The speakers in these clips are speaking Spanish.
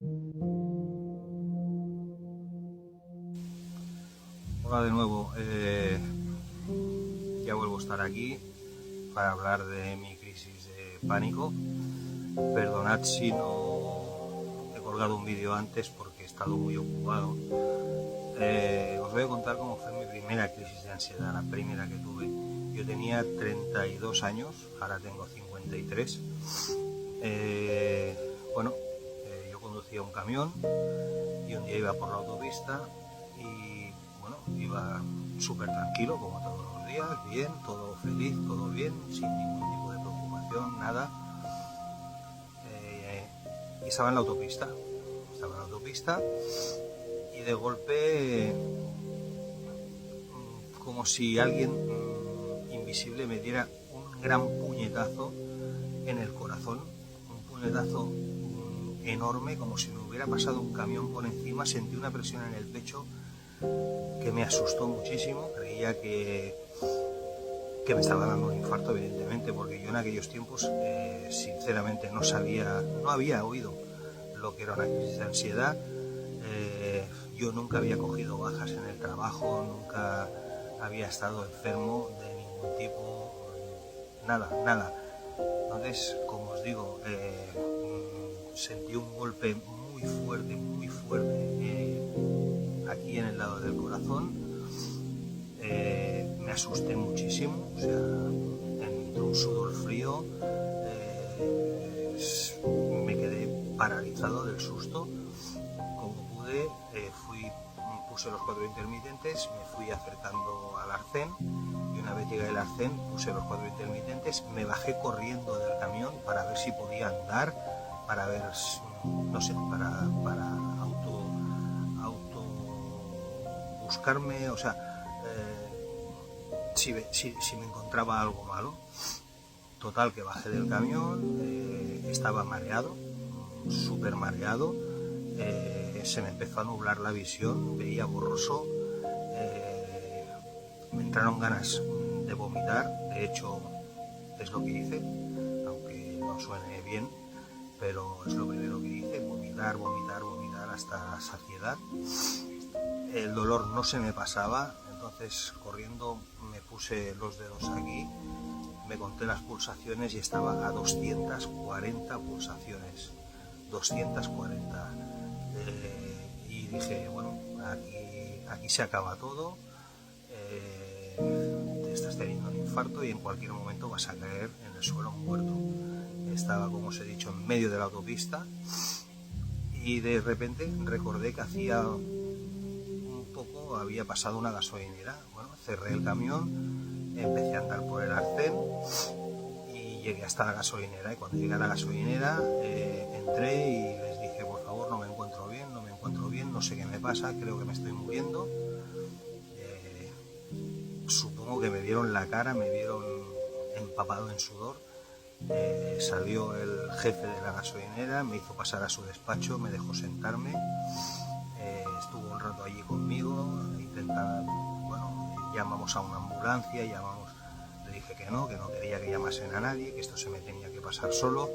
Hola de nuevo, ya vuelvo a estar aquí para hablar de mi crisis de pánico. Perdonad si no he colgado un vídeo antes porque he estado muy ocupado. Os voy a contar cómo fue mi primera crisis de ansiedad, la primera que tuve. Yo tenía 32 años, ahora tengo 53. Yo conducía un camión y un día iba por la autopista y bueno, iba súper tranquilo como todos los días, bien, todo feliz, todo bien, sin ningún tipo de preocupación, nada. Y estaba en la autopista, y de golpe, como si alguien invisible me diera un gran puñetazo en el corazón, un puñetazo enorme, como si me hubiera pasado un camión por encima. Sentí una presión en el pecho que me asustó muchísimo. Creía que me estaba dando un infarto, evidentemente, porque yo en aquellos tiempos sinceramente no había oído lo que era una crisis de ansiedad. Yo nunca había cogido bajas en el trabajo, nunca había estado enfermo de ningún tipo, nada. Entonces, como os digo, sentí un golpe muy fuerte aquí en el lado del corazón. Me asusté muchísimo, o sea, entró un sudor frío, me quedé paralizado del susto. Como pude, puse los 4 intermitentes, me fui acercando al arcén, y una vez llegué al arcén puse los 4 intermitentes, me bajé corriendo del camión para ver si podía andar, para ver, no sé, para auto buscarme, o sea, si me encontraba algo malo. Total, que bajé del camión, estaba mareado, súper mareado, se me empezó a nublar la visión, veía borroso, me entraron ganas de vomitar. De hecho, es lo que hice, aunque no suene bien, pero es lo primero que hice: vomitar hasta la saciedad. El dolor no se me pasaba, entonces corriendo me puse los dedos aquí, me conté las pulsaciones y estaba a 240 pulsaciones, 240. Y dije, bueno, aquí se acaba todo, te estás teniendo un infarto y en cualquier momento vas a caer en el suelo muerto. Estaba, como os he dicho, en medio de la autopista y de repente recordé que hacía poco había pasado una gasolinera. Bueno, cerré el camión, empecé a andar por el arcén y llegué hasta la gasolinera. Y cuando llegué a la gasolinera entré y les dije, por favor, no me encuentro bien, no sé qué me pasa, creo que me estoy muriendo. Supongo que me vieron la cara, me vieron empapado en sudor. Salió el jefe de la gasolinera, me hizo pasar a su despacho, me dejó sentarme. Estuvo un rato allí conmigo, llamamos a una ambulancia, le dije que no quería que llamasen a nadie, que esto se me tenía que pasar solo.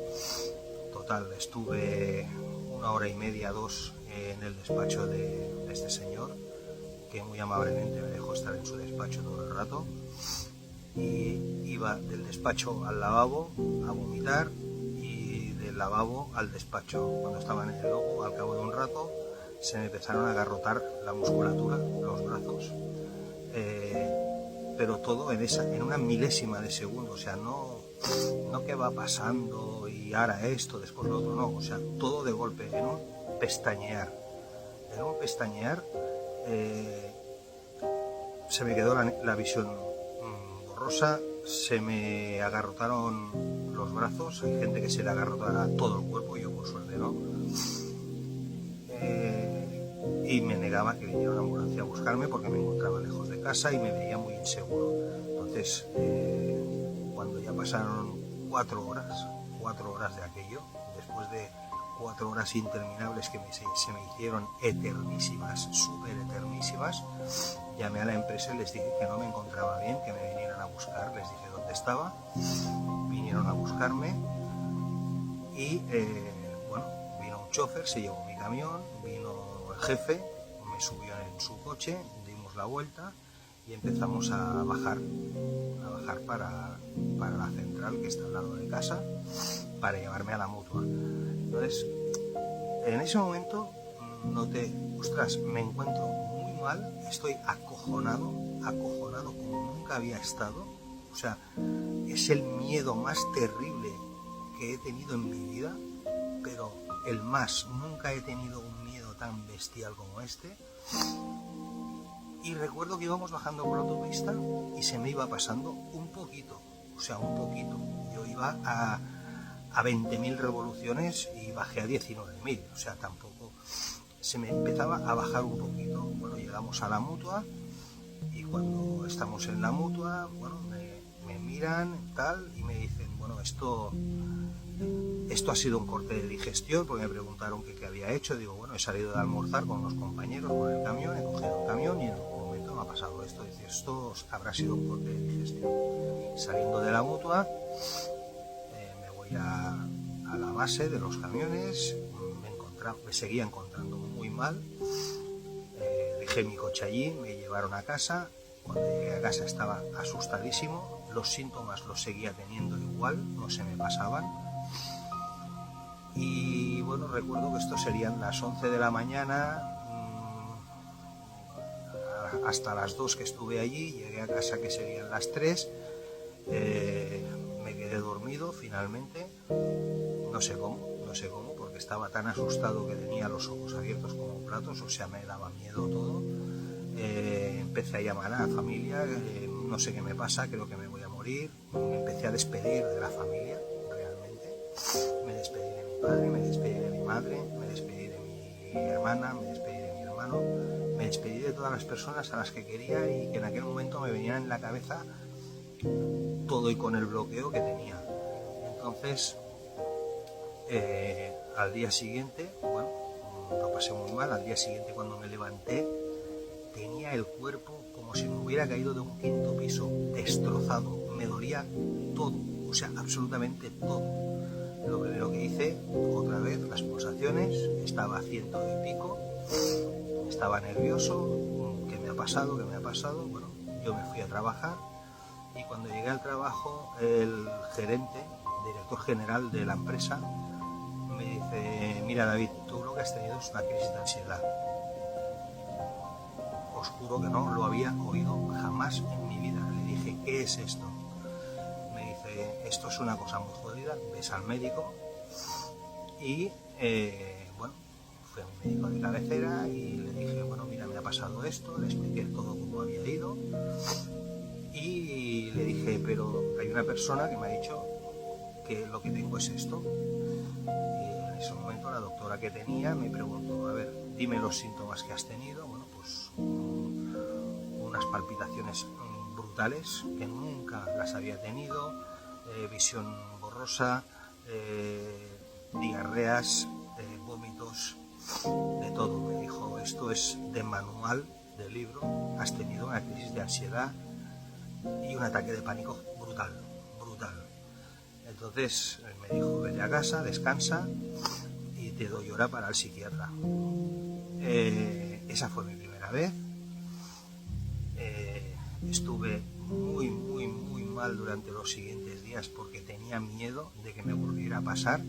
Total, estuve 1 hora y media, 2 en el despacho de este señor, que muy amablemente me dejó estar en su despacho todo el rato, y iba del despacho al lavabo a vomitar y del lavabo al despacho. Cuando estaba en el logo, al cabo de un rato, se me empezaron a agarrotar la musculatura, los brazos, pero todo en una milésima de segundo. O sea, no que va pasando y ahora esto, después lo otro, no, o sea, todo de golpe, en un pestañear, se me quedó la visión borrosa, se me agarrotaron los brazos. Hay gente que se le agarrota todo el cuerpo, yo por suerte no. Y me negaba que viniera una ambulancia a buscarme porque me encontraba lejos de casa y me veía muy inseguro. Entonces, cuando ya pasaron 4 horas de aquello, después de 4 horas interminables que se me hicieron eternísimas, súper eternísimas, llamé a la empresa y les dije que no me encontraba bien, que me vinieran a buscar. Les dije dónde estaba, vinieron a buscarme y vino un chofer, se llevó mi camión, vino el jefe, me subió en su coche, dimos la vuelta y empezamos a bajar para la central que está al lado de casa, para llevarme a la mutua. Entonces, en ese momento noté, ostras, me encuentro muy mal, estoy acojonado como nunca había estado. O sea, es el miedo más terrible que he tenido en mi vida, pero el más, nunca he tenido un miedo tan bestial como este. Y recuerdo que íbamos bajando por la autopista y se me iba pasando un poquito, o sea, un poquito. Yo iba a 20.000 revoluciones y bajé a 19.000, o sea, tampoco. Se me empezaba a bajar un poquito. Bueno, llegamos a la mutua y cuando estamos en la mutua, bueno, me miran tal y me dicen, bueno, esto ha sido un corte de digestión, porque me preguntaron qué había hecho. Digo, bueno, he salido de almorzar con unos compañeros con el camión, he cogido el camión y en un momento me ha pasado esto. Dice, esto habrá sido un corte de digestión. Saliendo de la mutua, me voy a la base de los camiones, me seguía encontrando muy mal, dejé mi coche allí, me llevaron a casa. Cuando llegué a casa estaba asustadísimo, los síntomas los seguía teniendo igual, no se me pasaban. Y bueno, recuerdo que esto serían las 11 de la mañana, hasta las 2 que estuve allí, llegué a casa que serían las 3, me quedé dormido finalmente, no sé cómo, porque estaba tan asustado que tenía los ojos abiertos como platos, o sea, me daba miedo todo. Empecé a llamar a la familia, no sé qué me pasa, creo que me voy a morir. Me empecé a despedir de la familia, realmente. Me despedí de mi padre, me despedí de mi madre, me despedí de mi hermana, me despedí de mi hermano, me despedí de todas las personas a las que quería y que en aquel momento me venían en la cabeza todo y con el bloqueo que tenía. Entonces, al día siguiente, bueno, lo pasé muy mal. Al día siguiente, cuando me levanté, tenía el cuerpo como si me hubiera caído de un 5.º piso, destrozado, me dolía todo, o sea, absolutamente todo. Lo primero que hice, otra vez, las pulsaciones, estaba a 100 y pico, estaba nervioso, ¿qué me ha pasado? Bueno, yo me fui a trabajar y cuando llegué al trabajo, el gerente, director general de la empresa, me dice, mira David, tú lo que has tenido es una crisis de ansiedad. Os juro que no lo había oído jamás en mi vida. Le dije, ¿qué es esto? Me dice, esto es una cosa muy jodida, ves al médico. Y bueno, fui a mi médico de cabecera y le dije, bueno, mira, me ha pasado esto, le expliqué todo cómo había ido. Y le dije, pero hay una persona que me ha dicho que lo que tengo es esto. Y en ese momento la doctora que tenía me preguntó, a ver, dime los síntomas que has tenido. Bueno, pues unas palpitaciones brutales que nunca las había tenido, visión borrosa, diarreas, vómitos, de todo. Me dijo, esto es de manual, de libro, has tenido una crisis de ansiedad y un ataque de pánico brutal. Entonces me dijo, vete a casa, descansa y te doy hora para el psiquiatra. Esa fue mi primera vez. Estuve muy mal durante los siguientes días porque tenía miedo de que me volviera a pasar,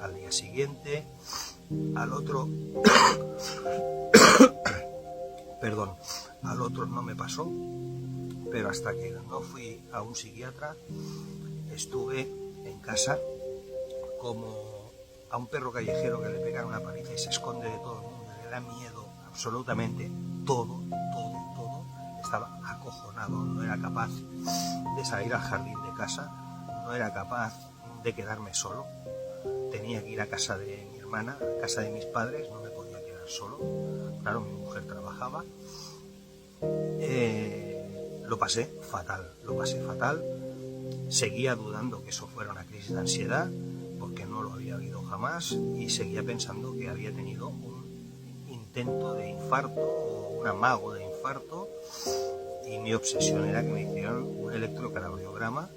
al día siguiente, al otro, perdón, al otro no me pasó, pero hasta que no fui a un psiquiatra estuve en casa como a un perro callejero que le pegan una paliza y se esconde de todo el mundo, le da miedo absolutamente todo. Estaba acojonado, no era capaz de salir al jardín de casa, no era capaz de quedarme solo, tenía que ir a casa de mi hermana, a casa de mis padres, no me podía quedar solo, claro, mi mujer trabajaba. Lo pasé fatal, seguía dudando que eso fuera una crisis de ansiedad, porque no lo había oído jamás, y seguía pensando que había tenido un intento de infarto o un amago de infarto, y mi obsesión era que me hicieran un electrocardiograma.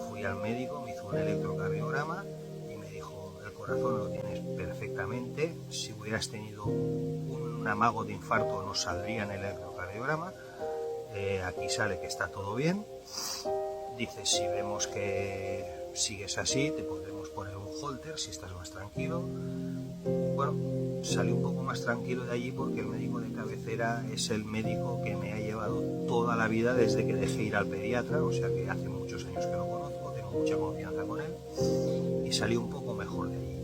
Fui al médico, me hizo un electrocardiograma y me dijo, el corazón lo tienes perfectamente. Si hubieras tenido un amago de infarto no saldría en el electrocardiograma. Aquí sale que está todo bien. Dice, si vemos que sigues así, te podremos poner un holter si estás más tranquilo. Bueno, salí un poco más tranquilo de allí porque el médico de cabecera es el médico que me ha llevado toda la vida desde que dejé ir al pediatra, o sea que hace muchos años que lo conozco, tengo mucha confianza con él y salí un poco mejor de allí.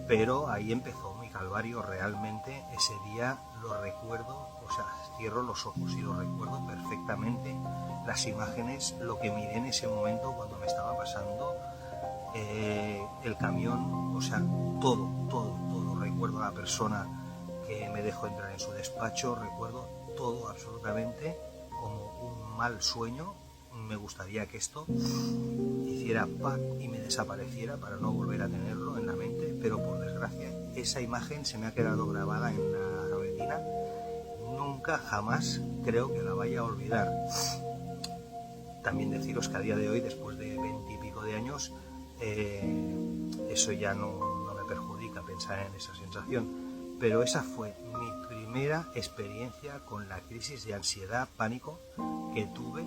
Pero ahí empezó mi calvario realmente. Ese día lo recuerdo, o sea, cierro los ojos y lo recuerdo perfectamente, las imágenes, lo que miré en ese momento cuando me estaba pasando el camión, o sea, todo. Recuerdo a la persona que me dejó entrar en su despacho, recuerdo todo absolutamente como un mal sueño. Me gustaría que esto hiciera ¡pac! Y me desapareciera para no volver a tenerlo en la mente, pero por desgracia esa imagen se me ha quedado grabada en la retina. Nunca, jamás creo que la vaya a olvidar. También deciros que a día de hoy, después de 20 y pico de años, eso ya no me perjudica pensar en esa sensación, pero esa fue mi primera experiencia con la crisis de ansiedad, pánico que tuve,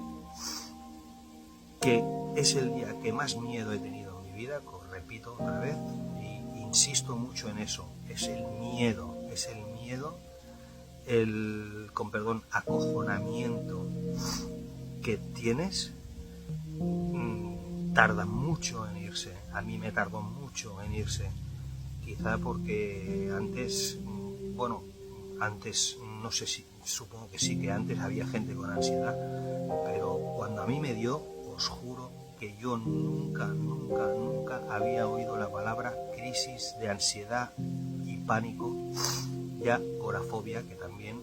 que es el día que más miedo he tenido en mi vida, repito otra vez, e insisto mucho en eso, es el miedo, con perdón, acojonamiento que tienes. Tarda mucho en irse. A mí me tardó mucho en irse. Quizá porque antes, no sé si, supongo que sí, que antes había gente con ansiedad, pero cuando a mí me dio, os juro que yo nunca había oído la palabra crisis de ansiedad y pánico, ya agorafobia, que también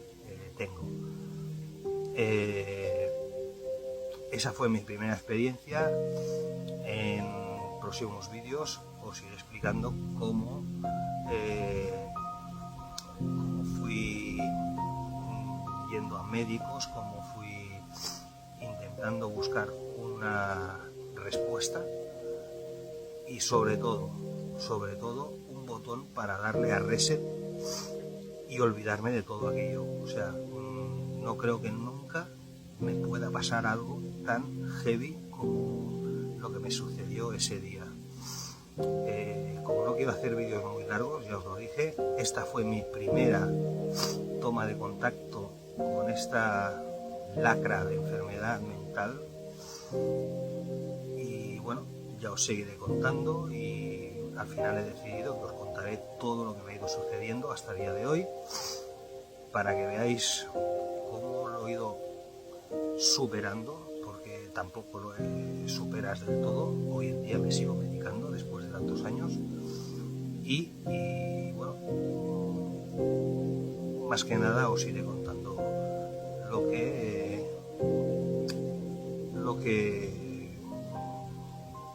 tengo. Esa fue mi primera experiencia. En próximos vídeos os iré explicando cómo fui yendo a médicos, cómo fui intentando buscar una respuesta y sobre todo un botón para darle a reset y olvidarme de todo aquello. O sea, no creo que nunca me pueda pasar algo tan heavy como lo que me sucedió ese día. Como no quiero hacer vídeos muy largos, ya os lo dije, esta fue mi primera toma de contacto con esta lacra de enfermedad mental y bueno, ya os seguiré contando y al final he decidido que os contaré todo lo que me ha ido sucediendo hasta el día de hoy para que veáis cómo lo he ido superando, porque tampoco lo superas del todo. Hoy en día me sigo medicando después de tantos años y bueno, más que nada os iré contando lo que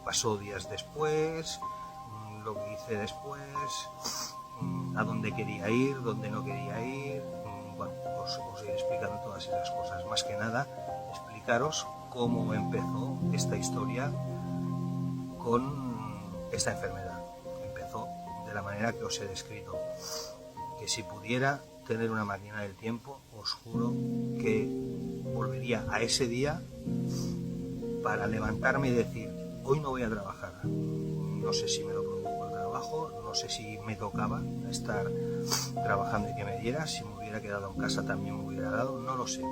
pasó días después, lo que hice después, a dónde quería ir, dónde no quería ir. Bueno, os iré explicando todas esas cosas. Más que nada, explicaros cómo empezó esta historia con esta enfermedad. Empezó de la manera que os he descrito. Que si pudiera tener una máquina del tiempo, os juro que volvería a ese día para levantarme y decir, hoy no voy a trabajar. No sé si me lo produjo el trabajo, no sé si me tocaba estar trabajando y que me diera, si me hubiera quedado en casa también me hubiera dado, no lo sé.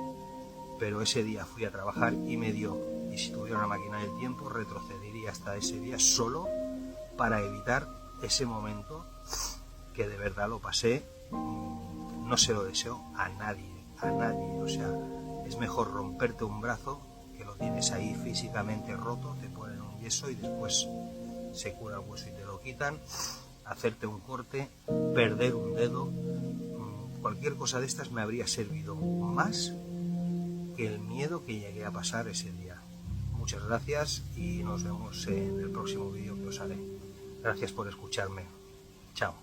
Pero ese día fui a trabajar y me dio. Y si tuviera una máquina del tiempo, retrocedería hasta ese día solo para evitar ese momento que de verdad lo pasé. No se lo deseo a nadie. O sea, es mejor romperte un brazo, que lo tienes ahí físicamente roto, te ponen un yeso y después se cura el hueso y te lo quitan, hacerte un corte, perder un dedo, cualquier cosa de estas me habría servido más que el miedo que llegué a pasar ese día. Muchas gracias y nos vemos en el próximo vídeo que os haré. Gracias por escucharme. Chao.